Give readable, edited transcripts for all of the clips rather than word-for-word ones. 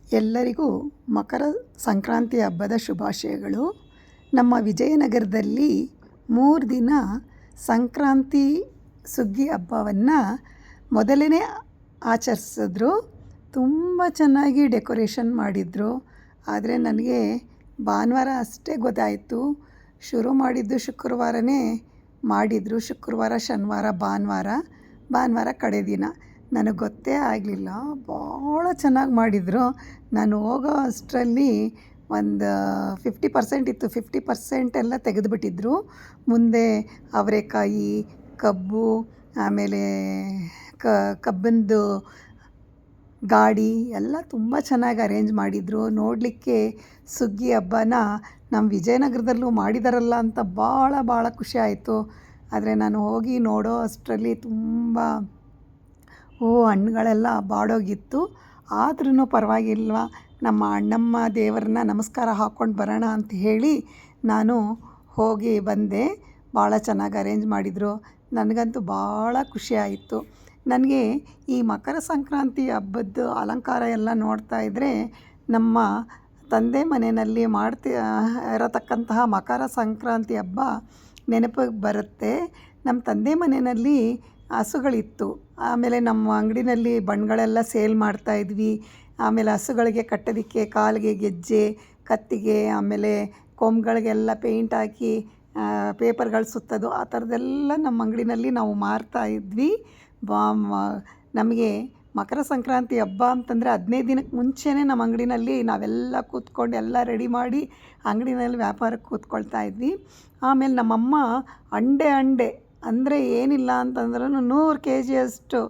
ಎಲ್ಲರಿಗೂ ಮಕರ ಸಂಕ್ರಾಂತಿ ಹಬ್ಬದ ಶುಭಾಶಯಗಳು. ನಮ್ಮ ವಿಜಯನಗರದಲ್ಲಿ 3 ದಿನ ಸಂಕ್ರಾಂತಿ ಸುಗ್ಗಿ ಹಬ್ಬವನ್ನು ಮೊದಲನೇ ಆಚರಿಸಿದ್ರು. ತುಂಬ ಚೆನ್ನಾಗಿ ಡೆಕೋರೇಷನ್ ಮಾಡಿದರು. ಆದರೆ ನನಗೆ ಭಾನುವಾರ ಅಷ್ಟೇ ಗೊತ್ತಾಯಿತು. ಶುರು ಮಾಡಿದ್ದು ಶುಕ್ರವಾರನೇ ಮಾಡಿದರು. ಶುಕ್ರವಾರ, ಶನಿವಾರ, ಭಾನುವಾರ ಕಡೆ ದಿನ. ನನಗೆ ಗೊತ್ತೇ ಆಗಲಿಲ್ಲ. ಭಾಳ ಚೆನ್ನಾಗಿ ಮಾಡಿದರು. ನಾನು ಹೋಗೋ ಅಷ್ಟರಲ್ಲಿ ಒಂದು 50% ಇತ್ತು. 50% ಎಲ್ಲ ತೆಗೆದುಬಿಟ್ಟಿದ್ರು. ಮುಂದೆ ಅವರೆಕಾಯಿ, ಕಬ್ಬು, ಆಮೇಲೆ ಕಬ್ಬಿಂದು ಗಾಡಿ ಎಲ್ಲ ತುಂಬ ಚೆನ್ನಾಗಿ ಅರೇಂಜ್ ಮಾಡಿದರು. ನೋಡಲಿಕ್ಕೆ ಸುಗ್ಗಿ ಹಬ್ಬನ ನಮ್ಮ ವಿಜಯನಗರದಲ್ಲೂ ಮಾಡಿದಾರಲ್ಲ ಅಂತ ಭಾಳ ಖುಷಿ ಆಯಿತು. ಆದರೆ ನಾನು ಹೋಗಿ ನೋಡೋ ಅಷ್ಟರಲ್ಲಿ ತುಂಬ ಹಣ್ಣುಗಳೆಲ್ಲ ಬಾಡೋಗಿತ್ತು. ಆದ್ರೂ ಪರವಾಗಿಲ್ವ, ನಮ್ಮ ಅಣ್ಣಮ್ಮ ದೇವರನ್ನ ನಮಸ್ಕಾರ ಹಾಕ್ಕೊಂಡು ಬರೋಣ ಅಂತ ಹೇಳಿ ನಾನು ಹೋಗಿ ಬಂದೆ. ಭಾಳ ಚೆನ್ನಾಗಿ ಅರೇಂಜ್ ಮಾಡಿದರು. ನನಗಂತೂ ಭಾಳ ಖುಷಿ ಆಯಿತು. ನನಗೆ ಈ ಮಕರ ಸಂಕ್ರಾಂತಿ ಹಬ್ಬದ ಅಲಂಕಾರ ಎಲ್ಲ ನೋಡ್ತಾ ಇದ್ದರೆ ನಮ್ಮ ತಂದೆ ಮನೆಯಲ್ಲಿ ಇರತಕ್ಕಂತಹ ಮಕರ ಸಂಕ್ರಾಂತಿ ಹಬ್ಬ ನೆನಪಿಗೆ ಬರುತ್ತೆ. ನಮ್ಮ ತಂದೆ ಮನೆಯಲ್ಲಿ ಹಸುಗಳಿತ್ತು. ಆಮೇಲೆ ನಮ್ಮ ಅಂಗಡಿನಲ್ಲಿ ಬಣ್ಣಗಳೆಲ್ಲ ಸೇಲ್ ಮಾಡ್ತಾಯಿದ್ವಿ. ಆಮೇಲೆ ಹಸುಗಳಿಗೆ ಕಟ್ಟೋದಕ್ಕೆ ಕಾಲಿಗೆ ಗೆಜ್ಜೆ, ಕತ್ತಿಗೆ, ಆಮೇಲೆ ಕೊಂಬುಗಳಿಗೆಲ್ಲ ಪೇಂಟ್ ಹಾಕಿ ಪೇಪರ್ಗಳು ಸುತ್ತೋದು, ಆ ಥರದ್ದೆಲ್ಲ ನಮ್ಮ ಅಂಗಡಿನಲ್ಲಿ ನಾವು ಮಾರ್ತಾಯಿದ್ವಿ. ನಮಗೆ ಮಕರ ಸಂಕ್ರಾಂತಿ ಹಬ್ಬ ಅಂತಂದರೆ 15 ದಿನಕ್ಕೆ ಮುಂಚೆನೇ ನಮ್ಮ ಅಂಗಡಿನಲ್ಲಿ ನಾವೆಲ್ಲ ಕೂತ್ಕೊಂಡು ಎಲ್ಲ ರೆಡಿ ಮಾಡಿ ಅಂಗಡಿನಲ್ಲಿ ವ್ಯಾಪಾರಕ್ಕೆ ಕೂತ್ಕೊಳ್ತಾ ಇದ್ವಿ. ಆಮೇಲೆ ನಮ್ಮಮ್ಮ ಅಂಡೆ ಅಂದರೆ ಏನಿಲ್ಲ ಅಂತಂದ್ರೂ 100 kg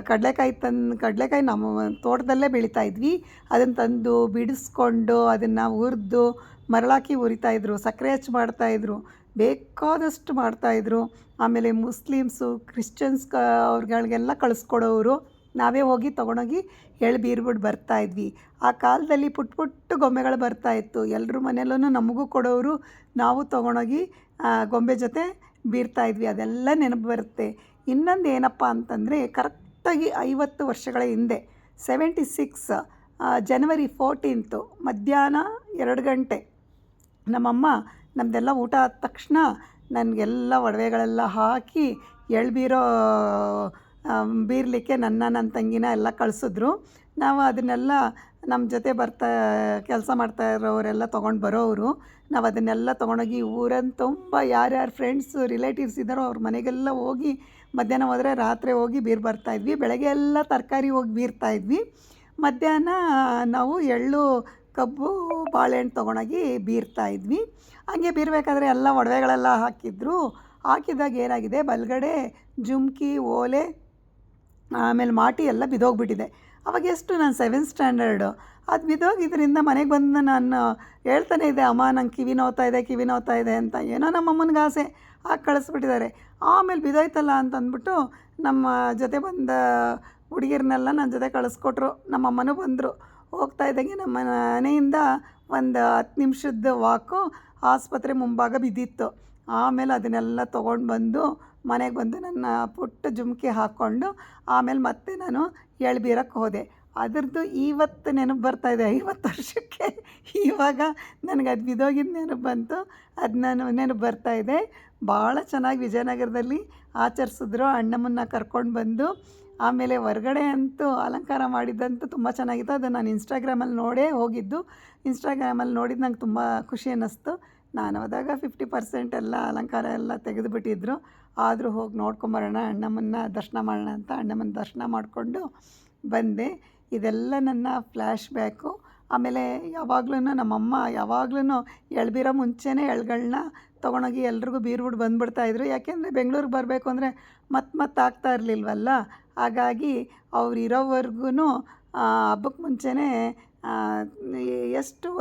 ಕಡಲೆಕಾಯಿ ನಮ್ಮ ತೋಟದಲ್ಲೇ ಬೆಳೀತಾಯಿದ್ವಿ. ಅದನ್ನು ತಂದು ಬಿಡಿಸ್ಕೊಂಡು ಅದನ್ನು ಹುರಿದು ಮರಳಾಕಿ ಹುರಿತಾಯಿದ್ರು. ಸಕ್ಕರೆ ಹಚ್ಚಿ ಮಾಡ್ತಾಯಿದ್ರು. ಬೇಕಾದಷ್ಟು ಮಾಡ್ತಾಯಿದ್ರು. ಆಮೇಲೆ ಮುಸ್ಲಿಮ್ಸು, ಕ್ರಿಶ್ಚಿಯನ್ಸ್ ಅವ್ರುಗಳಿಗೆಲ್ಲ ಕಳಿಸ್ಕೊಡೋರು. ನಾವೇ ಹೋಗಿ ತೊಗೊಂಡೋಗಿ ಬೀರ್ಬಿಟ್ಟು ಬರ್ತಾಯಿದ್ವಿ. ಆ ಕಾಲದಲ್ಲಿ ಪುಟ್ಟ ಗೊಂಬೆಗಳು ಬರ್ತಾಯಿತ್ತು. ಎಲ್ಲರ ಮನೆಯಲ್ಲೂ ನಮಗೂ ಕೊಡೋರು. ನಾವು ತೊಗೊಂಡೋಗಿ ಗೊಂಬೆ ಜೊತೆ ಬೀರ್ತಾಯಿದ್ವಿ. ಅದೆಲ್ಲ ನೆನಪು ಬರುತ್ತೆ. ಇನ್ನೊಂದು ಏನಪ್ಪ ಅಂತಂದರೆ, ಕರೆಕ್ಟಾಗಿ 50 ವರ್ಷಗಳ ಹಿಂದೆ 76 ಜನವರಿ 14 ಮಧ್ಯಾಹ್ನ 2 ಗಂಟೆ ನಮ್ಮಮ್ಮ ನಮ್ಮದೆಲ್ಲ ಊಟ ಆದ ತಕ್ಷಣ ನನಗೆಲ್ಲ ಒಡವೆಗಳೆಲ್ಲ ಹಾಕಿ ಬೀರಲಿಕ್ಕೆ ನನ್ನ ತಂಗಿನ ಎಲ್ಲ ಕಳಿಸಿದ್ರು. ನಾವು ಅದನ್ನೆಲ್ಲ ನಮ್ಮ ಜೊತೆ ಕೆಲಸ ಮಾಡ್ತಾ ಇರೋರೆಲ್ಲ ತೊಗೊಂಡು ಬರೋರು. ನಾವು ಅದನ್ನೆಲ್ಲ ತೊಗೊಂಡೋಗಿ ಊರನ್ನು ತುಂಬ ಯಾರ್ಯಾರು ಫ್ರೆಂಡ್ಸು, ರಿಲೇಟಿವ್ಸ್ ಇದ್ದಾರೋ ಅವ್ರ ಮನೆಗೆಲ್ಲ ಹೋಗಿ ಮಧ್ಯಾಹ್ನ ಹೋದರೆ ರಾತ್ರಿ ಹೋಗಿ ಬರ್ತಾಯಿದ್ವಿ. ಬೆಳಗ್ಗೆ ಎಲ್ಲ ತರಕಾರಿ ಹೋಗಿ ಬೀರ್ತಾಯಿದ್ವಿ. ಮಧ್ಯಾಹ್ನ ನಾವು ಎಳ್ಳು, ಕಬ್ಬು, ಬಾಳೆಹಣ್ಣು ತೊಗೊಂಡೋಗಿ ಬೀರ್ತಾಯಿದ್ವಿ. ಹಾಗೆ ಬೀರಬೇಕಾದ್ರೆ ಎಲ್ಲ ಒಡವೆಗಳೆಲ್ಲ ಹಾಕಿದಾಗ ಏನಾಗಿದೆ, ಬಲಗಡೆ ಜುಮ್ಕಿ, ಓಲೆ, ಆಮೇಲೆ ಮಾಟಿ ಎಲ್ಲ ಬಿದ್ದೋಗ್ಬಿಟ್ಟಿದೆ. ಅವಾಗ ನಾನು 7th ಸ್ಟ್ಯಾಂಡರ್ಡು. ಅದು ಬಿದ್ದೋಗಿದ್ದರಿಂದ ಮನೆಗೆ ಬಂದು ನಾನು ಹೇಳ್ತಾನೆ ಇದ್ದೆ, ಅಮ್ಮ ನಂಗೆ ಕಿವಿ ನೋವ್ತಾ ಇದೆ ಅಂತ. ಏನೋ ನಮ್ಮಮ್ಮನಿಗೆ ಆಸೆ ಹಾಕಿ ಕಳಿಸ್ಬಿಟ್ಟಿದ್ದಾರೆ. ಆಮೇಲೆ ಬಿದ್ದೋಯ್ತಲ್ಲ ಅಂತಂದ್ಬಿಟ್ಟು ನಮ್ಮ ಜೊತೆ ಬಂದ ಹುಡುಗಿರನ್ನೆಲ್ಲ ನನ್ನ ಜೊತೆ ಕಳಿಸ್ಕೊಟ್ರು. ನಮ್ಮಮ್ಮನೂ ಬಂದರು. ಹೋಗ್ತಾ ಇದ್ದಂಗೆ ನಮ್ಮ ಮನೆಯಿಂದ ಒಂದು 10 ನಿಮಿಷದ ವಾಕು ಆಸ್ಪತ್ರೆ ಮುಂಭಾಗ ಬಿದ್ದಿತ್ತು. ಆಮೇಲೆ ಅದನ್ನೆಲ್ಲ ತೊಗೊಂಡು ಬಂದು ಮನೆಗೆ ಬಂದು ನನ್ನ ಪುಟ್ಟ ಜುಮ್ಕಿ ಹಾಕ್ಕೊಂಡು ಆಮೇಲೆ ಮತ್ತೆ ನಾನು ಬೀರಕ್ಕೆ ಹೋದೆ. ಅದರದ್ದು ಇವತ್ತು ನೆನಪು ಬರ್ತಾಯಿದೆ. 50 ವರ್ಷಕ್ಕೆ ಇವಾಗ ನನಗೆ ಅದು ಬಿದ್ದೋಗಿದ್ದು ನೆನಪು ಬಂತು. ಅದು ನಾನು ನೆನಪು ಬರ್ತಾಯಿದೆ. ಭಾಳ ಚೆನ್ನಾಗಿ ವಿಜಯನಗರದಲ್ಲಿ ಆಚರಿಸಿದ್ರು. ಅಣ್ಣಮ್ಮನ್ನ ಕರ್ಕೊಂಡು ಬಂದು ಆಮೇಲೆ ಹೊರಗಡೆ ಅಂತೂ ಅಲಂಕಾರ ಮಾಡಿದ್ದಂತೂ ತುಂಬ ಚೆನ್ನಾಗಿತ್ತು. ಅದು ನಾನು ಇನ್ಸ್ಟಾಗ್ರಾಮಲ್ಲಿ ನೋಡೇ ಹೋಗಿದ್ದು. ಇನ್ಸ್ಟಾಗ್ರಾಮಲ್ಲಿ ನೋಡಿದ್ದು ನಂಗೆ ತುಂಬ ಖುಷಿ ಅನ್ನಿಸ್ತು. ನಾನು ಹೋದಾಗ 50% ಎಲ್ಲ ಅಲಂಕಾರ ಎಲ್ಲ ತೆಗೆದುಬಿಟ್ಟಿದ್ರು. ಆದರೂ ಹೋಗಿ ನೋಡ್ಕೊಂಬರೋಣ, ಅಣ್ಣಮ್ಮನ್ನ ದರ್ಶನ ಮಾಡೋಣ ಅಂತ ಅಣ್ಣಮ್ಮನ ದರ್ಶನ ಮಾಡಿಕೊಂಡು ಬಂದೆ. ಇದೆಲ್ಲ ನನ್ನ ಫ್ಲ್ಯಾಶ್ ಬ್ಯಾಕು. ಆಮೇಲೆ ಯಾವಾಗ್ಲೂ ನಮ್ಮಮ್ಮ ಎಳ್ಬೀರೋ ಮುಂಚೆನೇ ಎಳ್ಗಳನ್ನ ತೊಗೊಂಡೋಗಿ ಎಲ್ರಿಗೂ ಬೀರ್ಬಿಟ್ಟು ಬಂದುಬಿಡ್ತಾಯಿದ್ರು. ಯಾಕೆಂದರೆ ಬೆಂಗಳೂರಿಗೆ ಬರಬೇಕು ಅಂದರೆ ಮತ್ತೆ ಆಗ್ತಾ ಇರಲಿಲ್ವಲ್ಲ. ಹಾಗಾಗಿ ಅವ್ರು ಇರೋವರೆಗೂ ಹಬ್ಬಕ್ಕೆ ಮುಂಚೆನೇ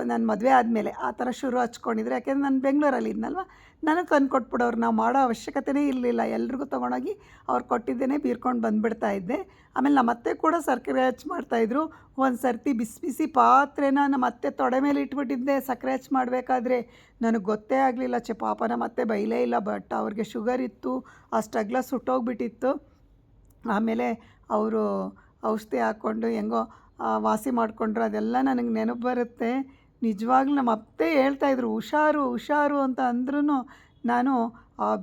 ನನ್ನ ಮದುವೆ ಆದಮೇಲೆ ಆ ಥರ ಶುರು ಹಚ್ಕೊಂಡಿದ್ರು. ಯಾಕೆಂದ್ರೆ ನಾನು ಬೆಂಗಳೂರಲ್ಲಿ ಇದ್ನಲ್ವ, ನನಗೆ ತಂದು ಕೊಟ್ಬಿಡೋರು. ನಾವು ಮಾಡೋ ಅವಶ್ಯಕತೆಯೇ ಇರಲಿಲ್ಲ. ಎಲ್ರಿಗೂ ತೊಗೊಂಡೋಗಿ ಅವ್ರು ಕೊಟ್ಟಿದ್ದೇನೆ ಬೀರ್ಕೊಂಡು ಬಂದುಬಿಡ್ತಾಯಿದ್ದೆ. ಆಮೇಲೆ ನಮ್ಮ ಅತ್ತೆ ಕೂಡ ಸಕ್ಕರೆ ಹಚ್ಚಿ ಮಾಡ್ತಾಯಿದ್ರು. ಒಂದು ಸರ್ತಿ ಬಿಸಿ ಪಾತ್ರೆನ ನಮ್ಮ ಅತ್ತೆ ತೊಡೆ ಮೇಲೆ ಇಟ್ಬಿಟ್ಟಿದ್ದೆ ಸಕ್ಕರೆ ಹಚ್ಚಿ ಮಾಡಬೇಕಾದ್ರೆ. ನನಗೆ ಗೊತ್ತೇ ಆಗಲಿಲ್ಲ. ಪಾಪ ನಮ್ಮ ಅತ್ತೆ ಬೈಲೇ ಇಲ್ಲ. ಬಟ್ ಅವ್ರಿಗೆ ಶುಗರ್ ಇತ್ತು. ಅಷ್ಟಗಲ ಸುಟ್ಟೋಗ್ಬಿಟ್ಟಿತ್ತು. ಆಮೇಲೆ ಅವರು ಔಷಧಿ ಹಾಕ್ಕೊಂಡು ಹೆಂಗೋ ವಾಸಿ ಮಾಡಿಕೊಂಡ್ರು ಅದೆಲ್ಲ ನನಗೆ ನೆನಪು ಬರುತ್ತೆ. ನಿಜವಾಗ್ಲೂ ನಮ್ಮ ಅತ್ತೆ ಹೇಳ್ತಾಯಿದ್ರು, ಹುಷಾರು ಹುಷಾರು ಅಂತ ಅಂದ್ರೂ ನಾನು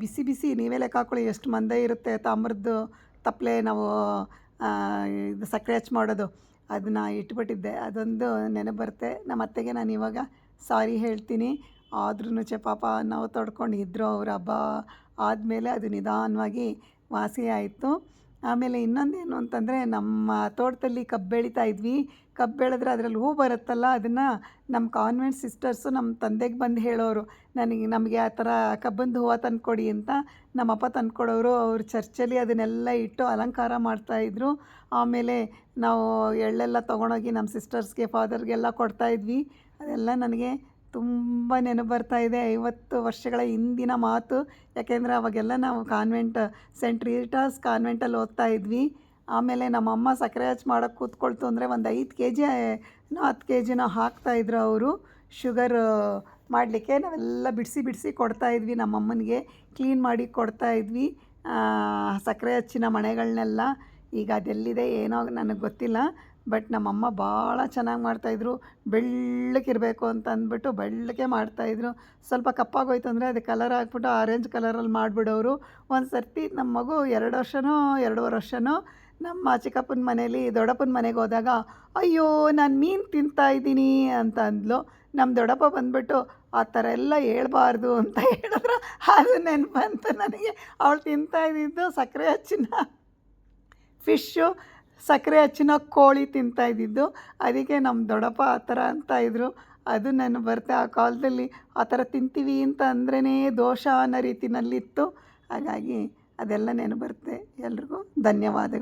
ಬಿಸಿ ಬಿಸಿ ನೀವೇ ಲೆಕ್ಕ ಹಾಕ್ಕೊಳ್ಳಿ ಎಷ್ಟು ಮಂದೆ ಇರುತ್ತೆ ತಾಮ್ರದ್ದು ತಪ್ಪಲೆ ನಾವು ಇದು ಸಕ್ಕರೆ ಹಚ್ಚಿ ಮಾಡೋದು, ಅದನ್ನು ಇಟ್ಬಿಟ್ಟಿದ್ದೆ. ಅದೊಂದು ನೆನಪು ಬರುತ್ತೆ. ನಮ್ಮ ಅತ್ತೆಗೆ ನಾನು ಇವಾಗ ಸಾರಿ ಹೇಳ್ತೀನಿ. ಆದ್ರೂ ಪಾಪ ನಾವು ತಡ್ಕೊಂಡು ಇದ್ದರು. ಅವ್ರ ಹಬ್ಬ ಆದಮೇಲೆ ಅದು ನಿಧಾನವಾಗಿ ವಾಸಿ ಆಯಿತು. ಆಮೇಲೆ ಇನ್ನೊಂದೇನು ಅಂತಂದರೆ, ನಮ್ಮ ತೋಟದಲ್ಲಿ ಕಬ್ಬು ಬೆಳೀತಾ ಇದ್ವಿ. ಕಬ್ಬು ಬೆಳೆದ್ರೆ ಅದರಲ್ಲಿ ಹೂ ಬರುತ್ತಲ್ಲ, ಅದನ್ನು ನಮ್ಮ ಕಾನ್ವೆಂಟ್ ಸಿಸ್ಟರ್ಸು ನಮ್ಮ ತಂದೆಗೆ ಬಂದು ಹೇಳೋರು, ನಮಗೆ ಆ ಥರ ಕಬ್ಬಿಂದು ಹೂವು ತಂದುಕೊಡಿ ಅಂತ. ನಮ್ಮಪ್ಪ ತಂದುಕೊಡೋರು. ಅವರು ಚರ್ಚಲ್ಲಿ ಅದನ್ನೆಲ್ಲ ಇಟ್ಟು ಅಲಂಕಾರ ಮಾಡ್ತಾಯಿದ್ರು. ಆಮೇಲೆ ನಾವು ಎಳ್ಳೆಲ್ಲ ತೊಗೊಂಡೋಗಿ ನಮ್ಮ ಸಿಸ್ಟರ್ಸ್ಗೆ ಫಾದರ್ಗೆಲ್ಲ ಕೊಡ್ತಾಯಿದ್ವಿ. ಅದೆಲ್ಲ ನನಗೆ ತುಂಬ ನೆನಪು ಬರ್ತಾಯಿದೆ. 50 ವರ್ಷಗಳ ಹಿಂದಿನ ಮಾತು. ಯಾಕೆಂದರೆ ಅವಾಗೆಲ್ಲ ನಾವು ಕಾನ್ವೆಂಟ್ ಸೆಂಟ್ ರೀಟಾಸ್ ಕಾನ್ವೆಂಟಲ್ಲಿ ಓದ್ತಾ ಇದ್ವಿ. ಆಮೇಲೆ ನಮ್ಮಮ್ಮ ಸಕ್ಕರೆ ಹಚ್ಚಿ ಮಾಡೋಕ್ಕೆ ಕೂತ್ಕೊಳ್ತು ಅಂದರೆ ಒಂದು 5 ಕೆ ಜಿ 10 ಕೆ ಜಿನೋ ಹಾಕ್ತಾಯಿದ್ರು ಅವರು. ಶುಗರ್ ಮಾಡಲಿಕ್ಕೆ ನಾವೆಲ್ಲ ಬಿಡಿಸಿ ಕೊಡ್ತಾಯಿದ್ವಿ. ನಮ್ಮಮ್ಮನಿಗೆ ಕ್ಲೀನ್ ಮಾಡಿ ಕೊಡ್ತಾಯಿದ್ವಿ ಸಕ್ಕರೆ ಹಚ್ಚಿನ ಮಣೆಗಳನ್ನೆಲ್ಲ. ಈಗ ಅದೆಲ್ಲಿದೆ ಏನೋ ನನಗೆ ಗೊತ್ತಿಲ್ಲ. ಬಟ್ ನಮ್ಮಮ್ಮ ಭಾಳ ಚೆನ್ನಾಗಿ ಮಾಡ್ತಾಯಿದ್ರು. ಬೆಳ್ಳಕ್ಕಿರಬೇಕು ಅಂತ ಅಂದ್ಬಿಟ್ಟು ಬೆಳ್ಳಗೆ ಮಾಡ್ತಾಯಿದ್ರು. ಸ್ವಲ್ಪ ಕಪ್ಪಾಗೋಯ್ತು ಅಂದರೆ ಅದಕ್ಕೆ ಕಲರ್ ಹಾಕ್ಬಿಟ್ಟು ಆರೆಂಜ್ ಕಲರಲ್ಲಿ ಮಾಡಿಬಿಡೋರು. ಒಂದು ಸರ್ತಿ ನಮ್ಮ ಮಗು 2 ವರ್ಷನೋ 2.5 ವರ್ಷನೋ ನಮ್ಮ ಚಿಕ್ಕಪ್ಪನ ಮನೇಲಿ ದೊಡ್ಡಪ್ಪನ ಮನೆಗೆ ಹೋದಾಗ, ಅಯ್ಯೋ ನಾನು ಮೀನು ತಿಂತಾಯಿದ್ದೀನಿ ಅಂತ ಅಂದ್ಲು. ನಮ್ಮ ದೊಡ್ಡಪ್ಪ ಬಂದುಬಿಟ್ಟು ಆ ಥರ ಎಲ್ಲ ಹೇಳ್ಬಾರ್ದು ಅಂತ ಹೇಳಿದ್ರು. ಅದು ನೆನಪು ಬಂತು ನನಗೆ. ಅವಳು ತಿಂತಾಯಿದ್ದಿದ್ದು ಸಕ್ಕರೆ ಹಚ್ಚಿನ ಫಿಶ್ಶು, ಸಕ್ಕರೆ ಹಚ್ಚಿನ ಕೋಳಿ ತಿಂತಾಯಿದ್ದಿದ್ದು. ಅದಕ್ಕೆ ನಮ್ಮ ದೊಡ್ಡಪ್ಪ ಆ ಥರ ಅಂತಾಯಿದ್ರು. ಅದು ನೆನಪು ಬರುತ್ತೆ. ಆ ಕಾಲದಲ್ಲಿ ಆ ಥರ ತಿಂತೀವಿ ಅಂತ ಅಂದ್ರೇ ದೋಷ ಅನ್ನೋ ರೀತಿಯಲ್ಲಿತ್ತು. ಹಾಗಾಗಿ ಅದೆಲ್ಲ ನೆನಪು ಬರುತ್ತೆ. ಎಲ್ರಿಗೂ ಧನ್ಯವಾದಗಳು.